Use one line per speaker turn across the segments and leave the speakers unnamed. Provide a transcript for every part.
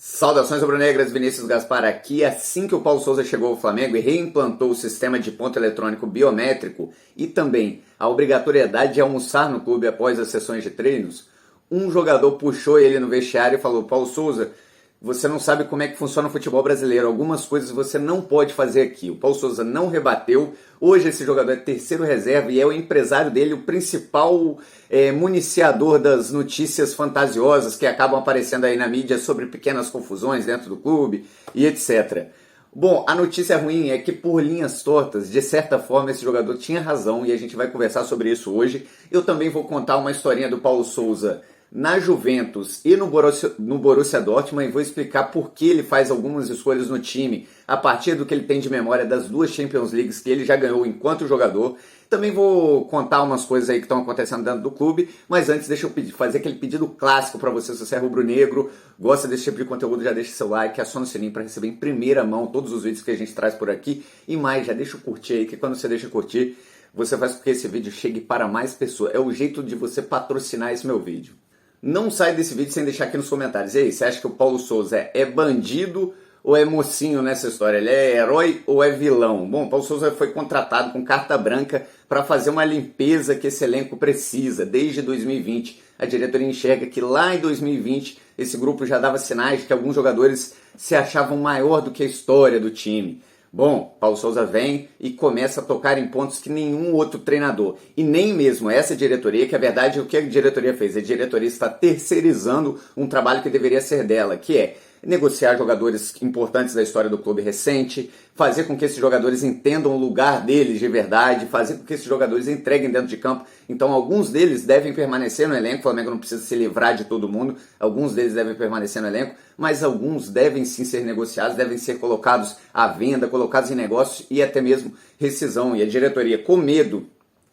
Saudações rubro-negras, Vinícius Gaspar aqui. Assim que o Paulo Sousa chegou ao Flamengo e reimplantou o sistema de ponto eletrônico biométrico e também a obrigatoriedade de almoçar no clube após as sessões de treinos, um jogador puxou ele no vestiário e falou: Paulo Sousa, você não sabe como é que funciona o futebol brasileiro, algumas coisas você não pode fazer aqui. O Paulo Sousa não rebateu, hoje esse jogador é terceiro reserva e é o empresário dele, o principal municiador das notícias fantasiosas que acabam aparecendo aí na mídia sobre pequenas confusões dentro do clube e etc. Bom, a notícia ruim é que por linhas tortas, de certa forma, esse jogador tinha razão e a gente vai conversar sobre isso hoje. Eu também vou contar uma historinha do Paulo Sousa na Juventus e no Borussia Dortmund e vou explicar por que ele faz algumas escolhas no time a partir do que ele tem de memória das duas Champions Leagues que ele já ganhou enquanto jogador. Também vou contar umas coisas aí que estão acontecendo dentro do clube, mas antes deixa eu fazer aquele pedido clássico para você, se você é rubro-negro, gosta desse tipo de conteúdo, já deixa seu like, aciona o sininho para receber em primeira mão todos os vídeos que a gente traz por aqui e mais, já deixa o curtir aí, que quando você deixa curtir, você faz com que esse vídeo chegue para mais pessoas. É o jeito de você patrocinar esse meu vídeo. Não sai desse vídeo sem deixar aqui nos comentários. E aí, você acha que o Paulo Sousa é bandido ou é mocinho nessa história? Ele é herói ou é vilão? Bom, o Paulo Sousa foi contratado com carta branca para fazer uma limpeza que esse elenco precisa desde 2020. A diretoria enxerga que lá em 2020 esse grupo já dava sinais de que alguns jogadores se achavam maior do que a história do time. Bom, Paulo Sousa vem e começa a tocar em pontos que nenhum outro treinador, e nem mesmo essa diretoria, que a verdade o que a diretoria fez? A diretoria está terceirizando um trabalho que deveria ser dela, que é negociar jogadores importantes da história do clube recente, fazer com que esses jogadores entendam o lugar deles de verdade, fazer com que esses jogadores entreguem dentro de campo. Então alguns deles devem permanecer no elenco, o Flamengo não precisa se livrar de todo mundo, alguns deles devem permanecer no elenco, mas alguns devem sim ser negociados, devem ser colocados à venda, colocados em negócio e até mesmo rescisão. E a diretoria, com medo,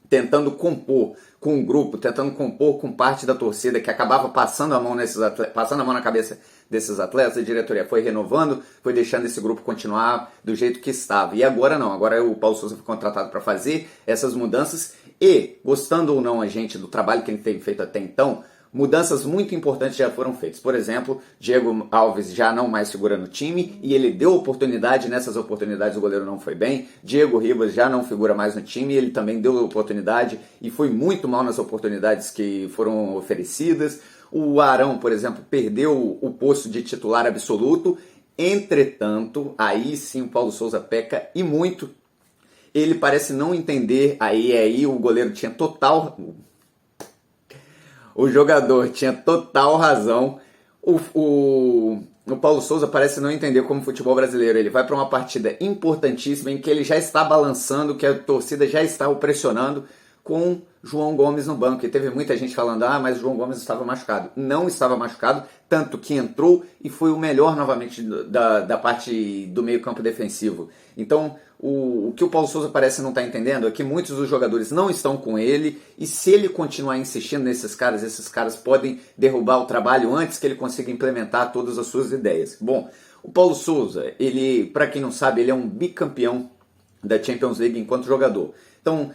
tentando compor com o grupo, tentando compor com parte da torcida que acabava passando a mão nesses atletas, passando a mão na cabeça desses atletas, a diretoria foi renovando, foi deixando esse grupo continuar do jeito que estava. E agora não, agora o Paulo Sousa foi contratado para fazer essas mudanças e, gostando ou não a gente do trabalho que ele tem feito até então, mudanças muito importantes já foram feitas. Por exemplo, Diego Alves já não mais figura no time e ele deu oportunidade, nessas oportunidades o goleiro não foi bem. Diego Ribas já não figura mais no time, ele também deu oportunidade e foi muito mal nas oportunidades que foram oferecidas. O Arão, por exemplo, perdeu o posto de titular absoluto. Entretanto, aí sim o Paulo Sousa peca e muito. Ele parece não entender, aí o goleiro tinha total... O jogador tinha total razão. O Paulo Sousa parece não entender como o futebol brasileiro. Ele vai para uma partida importantíssima em que ele já está balançando, que a torcida já está o pressionando, com João Gomes no banco. E teve muita gente falando, mas o João Gomes estava machucado. Não estava machucado, tanto que entrou e foi o melhor novamente da parte do meio campo defensivo. Então, o que o Paulo Sousa parece não estar entendendo é que muitos dos jogadores não estão com ele e se ele continuar insistindo nesses caras, esses caras podem derrubar o trabalho antes que ele consiga implementar todas as suas ideias. Bom, o Paulo Sousa, ele, para quem não sabe, ele é um bicampeão da Champions League enquanto jogador. Então,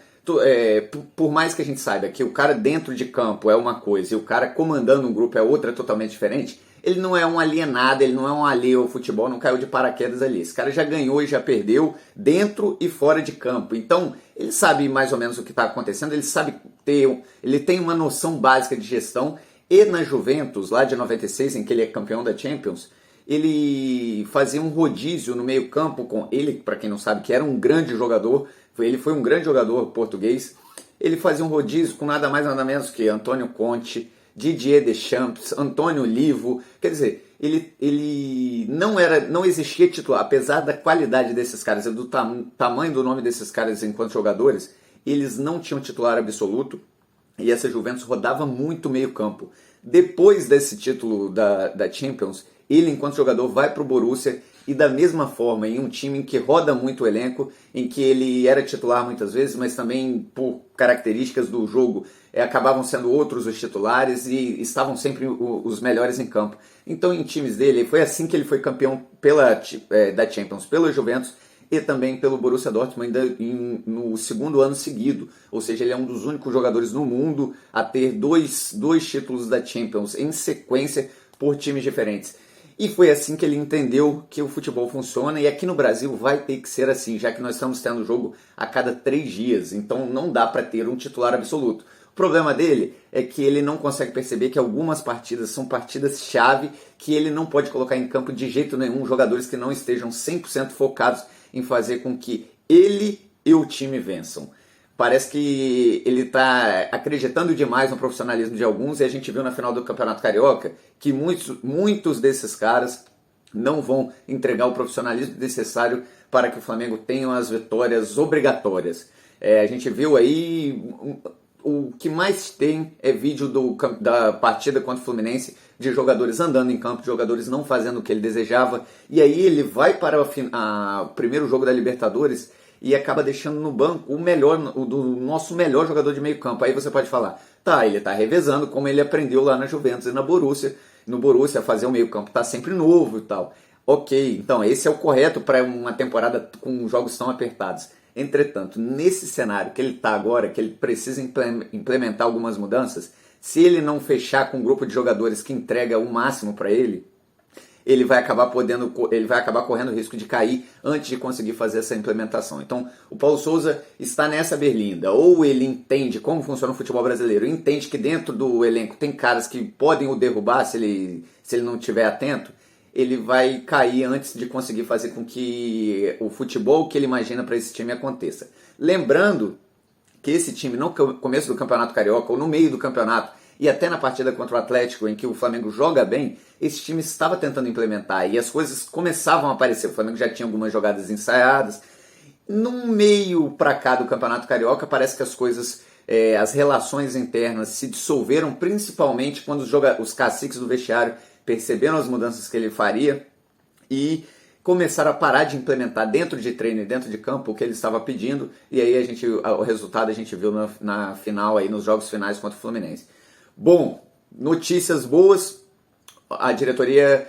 por mais que a gente saiba que o cara dentro de campo é uma coisa e o cara comandando um grupo é outra totalmente diferente, ele não é um alienado, ele não é um alheio ao futebol, não caiu de paraquedas ali. Esse cara já ganhou e já perdeu dentro e fora de campo. Então, ele sabe mais ou menos o que está acontecendo, ele tem uma noção básica de gestão. E na Juventus, lá de 96, em que ele é campeão da Champions, ele fazia um rodízio no meio campo com ele, para quem não sabe, que era um grande jogador, ele foi um grande jogador português, ele fazia um rodízio com nada mais nada menos que Antônio Conte, Didier Deschamps, Antônio Livo, quer dizer, ele não existia titular, apesar da qualidade desses caras, do tamanho do nome desses caras enquanto jogadores, eles não tinham titular absoluto e essa Juventus rodava muito meio campo. Depois desse título da Champions, ele enquanto jogador vai para o Borussia e da mesma forma em um time em que roda muito o elenco, em que ele era titular muitas vezes, mas também por características do jogo acabavam sendo outros os titulares e estavam sempre os melhores em campo. Então em times dele, foi assim que ele foi campeão da Champions, pela Juventus e também pelo Borussia Dortmund no segundo ano seguido. Ou seja, ele é um dos únicos jogadores no mundo a ter dois títulos da Champions em sequência por times diferentes. E foi assim que ele entendeu que o futebol funciona, e aqui no Brasil vai ter que ser assim, já que nós estamos tendo jogo a cada 3 dias, então não dá para ter um titular absoluto. O problema dele é que ele não consegue perceber que algumas partidas são partidas-chave que ele não pode colocar em campo de jeito nenhum jogadores que não estejam 100% focados em fazer com que ele e o time vençam. Parece que ele está acreditando demais no profissionalismo de alguns, e a gente viu na final do Campeonato Carioca que muitos desses caras não vão entregar o profissionalismo necessário para que o Flamengo tenha as vitórias obrigatórias. A gente viu aí, o que mais tem é vídeo da partida contra o Fluminense, de jogadores andando em campo, de jogadores não fazendo o que ele desejava, e aí ele vai para o primeiro jogo da Libertadores e acaba deixando no banco do nosso melhor jogador de meio campo. Aí você pode falar, tá, ele tá revezando como ele aprendeu lá na Juventus e na Borussia. No Borussia fazer o meio campo tá sempre novo e tal. Ok, então esse é o correto para uma temporada com jogos tão apertados. Entretanto, nesse cenário que ele tá agora, que ele precisa implementar algumas mudanças, se ele não fechar com um grupo de jogadores que entrega o máximo para ele vai acabar correndo o risco de cair antes de conseguir fazer essa implementação. Então, o Paulo Souza está nessa berlinda. Ou ele entende como funciona o futebol brasileiro, entende que dentro do elenco tem caras que podem o derrubar se ele não estiver atento, ele vai cair antes de conseguir fazer com que o futebol que ele imagina para esse time aconteça. Lembrando que esse time, no começo do Campeonato Carioca ou no meio do campeonato, e até na partida contra o Atlético, em que o Flamengo joga bem, esse time estava tentando implementar e as coisas começavam a aparecer. O Flamengo já tinha algumas jogadas ensaiadas. No meio pra cá do Campeonato Carioca, parece que as coisas, as relações internas se dissolveram, principalmente quando os caciques do vestiário perceberam as mudanças que ele faria e começaram a parar de implementar dentro de treino e dentro de campo o que ele estava pedindo, e aí o resultado a gente viu na final, aí, nos jogos finais contra o Fluminense. Bom, notícias boas. A diretoria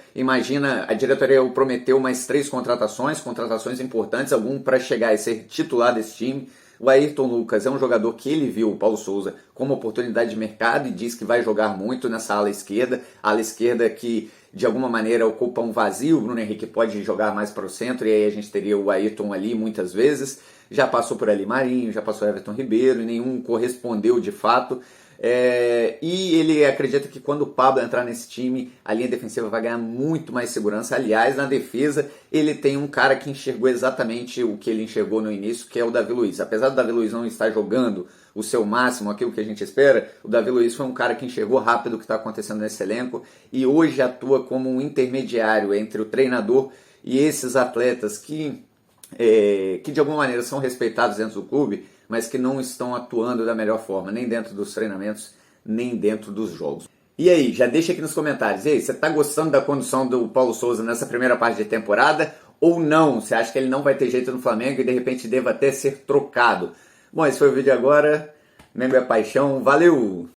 prometeu mais 3 contratações importantes, algum para chegar e ser titular desse time. O Ayrton Lucas é um jogador que ele viu, o Paulo Souza, como oportunidade de mercado e diz que vai jogar muito nessa ala esquerda que de alguma maneira ocupa um vazio. O Bruno Henrique pode jogar mais para o centro e aí a gente teria o Ayrton ali muitas vezes. Já passou por ali Marinho, já passou Everton Ribeiro e nenhum correspondeu de fato. E ele acredita que quando o Pablo entrar nesse time, a linha defensiva vai ganhar muito mais segurança. Aliás, na defesa, ele tem um cara que enxergou exatamente o que ele enxergou no início, que é o Davi Luiz. Apesar do Davi Luiz não estar jogando o seu máximo, aquilo que a gente espera, o Davi Luiz foi um cara que enxergou rápido o que está acontecendo nesse elenco e hoje atua como um intermediário entre o treinador e esses atletas que de alguma maneira são respeitados dentro do clube, mas que não estão atuando da melhor forma, nem dentro dos treinamentos, nem dentro dos jogos. E aí, já deixa aqui nos comentários, e aí, você está gostando da condução do Paulo Souza nessa primeira parte de temporada ou não? Você acha que ele não vai ter jeito no Flamengo e de repente deva até ser trocado? Bom, esse foi o vídeo agora, Mengo é paixão, valeu!